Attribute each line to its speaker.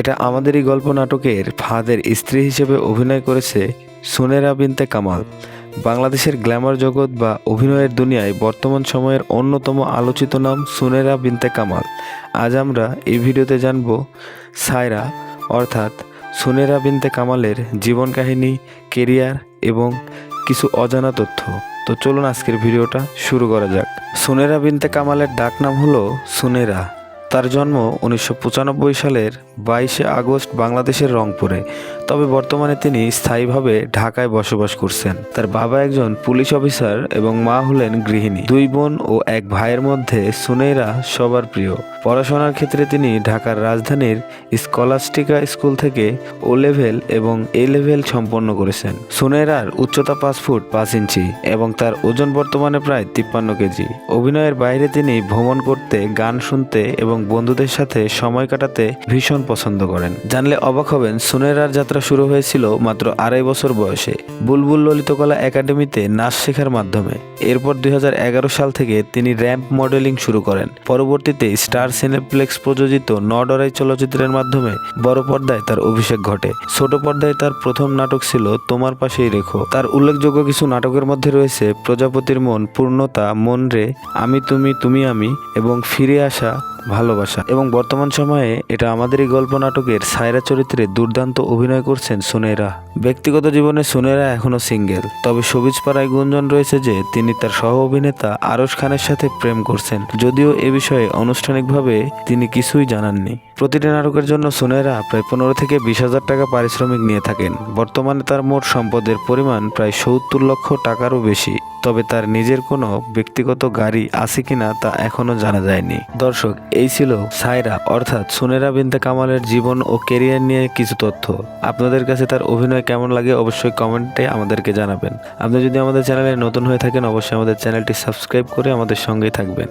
Speaker 1: এটা আমাদেরই গল্প নাটকের ফাহাদের স্ত্রী হিসেবে অভিনয় করেছে সুনেরা বিনতে কামাল। বাংলাদেশের গ্ল্যামার জগৎ বা অভিনয়ের দুনিয়ায় বর্তমান সময়ের অন্যতম আলোচিত নাম সুনেরা বিনতে কামাল। আজ আমরা এই ভিডিওতে জানব সায়রা অর্থাৎ সুনেরা বিনতে কামালের জীবন কাহিনী, কেরিয়ার এবং কিছু অজানা তথ্য। তো চলুন আজকের ভিডিওটা শুরু করা যাক। সুনেরা বিনতে কামালের ডাকনাম হলো সুনেরা। তার জন্ম 1995 সালের 22 আগস্ট বাংলাদেশের রংপুরে। তবে বর্তমানে তিনি স্থায়ীভাবে ঢাকায় বসবাস করছেন। তার বাবা একজন পুলিশ অফিসার এবং মা হলেন গৃহিণী। দুই বোন ও এক ভাইয়ের মধ্যে সুনেরা সবার প্রিয়। পড়াশোনার ক্ষেত্রে তিনি ঢাকার রাজধানীর স্কলাস্টিকা স্কুল থেকে ও লেভেল এবং এ লেভেল সম্পন্ন করেছেন। সুনেরার উচ্চতা 5 ফুট 5 ইঞ্চি এবং তার ওজন বর্তমানে প্রায় 53 কেজি। অভিনয়ের বাইরে তিনি ভ্রমণ করতে, গান শুনতে এবং বন্ধুদের সাথে সময় কাটাতে ভীষণ পছন্দ করেন। জানলে অবাক হবেন, সুনেরার যাত্রা শুরু হয়েছিল মাত্র 2.5 বছর বয়সে বুলবুল ললিতকলা একাডেমিতে নাচ শেখার মাধ্যমে। এরপর 2011 সাল থেকে তিনি র্যাম্প মডেলিং শুরু করেন। পরবর্তীতে স্টার সিনেপ্লেক্স প্রযোজিত নডরাই চলচ্চিত্রের মাধ্যমে বড় পর্দায় তার অভিষেক ঘটে। ছোট পর্দায় তার প্রথম নাটক ছিল তোমার পাশেই রেখো। তার উল্লেখযোগ্য কিছু নাটকের মধ্যে রয়েছে প্রজাপতির মন, পূর্ণতা, মন রে, আমি তুমি তুমি আমি এবং ফিরে আসা ভালোবাসা। এবং বর্তমান সময়ে এটা আমাদেরই গল্প নাটকের সায়রা চরিত্রে দুর্দান্ত অভিনয় করছেন সুনেরা। ব্যক্তিগত জীবনে সুনেরা এখনো সিঙ্গেল, তবে সবিজ পাড়ায় গুঞ্জন রয়েছে যে তিনি তার সহ অভিনেতা আরশ খানের সাথে প্রেম করছেন, যদিও এ বিষয়ে আনুষ্ঠানিকভাবে তিনি কিছুই জানাননি। প্রতিটি নাটকের জন্য সুনেরা প্রায় 15 থেকে 20,000 টাকা পারিশ্রমিক নিয়ে থাকেন। বর্তমানে তার মোট সম্পদের পরিমাণ প্রায় 70 লক্ষ টাকারও বেশি। তবে তার নিজের কোনো ব্যক্তিগত গাড়ি আছে কিনা তা এখনো জানা যায়নি। দর্শক, এই ছিল সায়রা অর্থাৎ সুনেরা বিনতে কামালের জীবন ও কেরিয়ার নিয়ে কিছু তথ্য। আপনাদের কাছে তার অভিনয় কেমন লাগে অবশ্যই কমেন্টে আমাদেরকে জানাবেন। আপনি যদি আমাদের চ্যানেলে নতুন হয়ে থাকেন অবশ্যই আমাদের চ্যানেলটি সাবস্ক্রাইব করে আমাদের সঙ্গেই থাকবেন।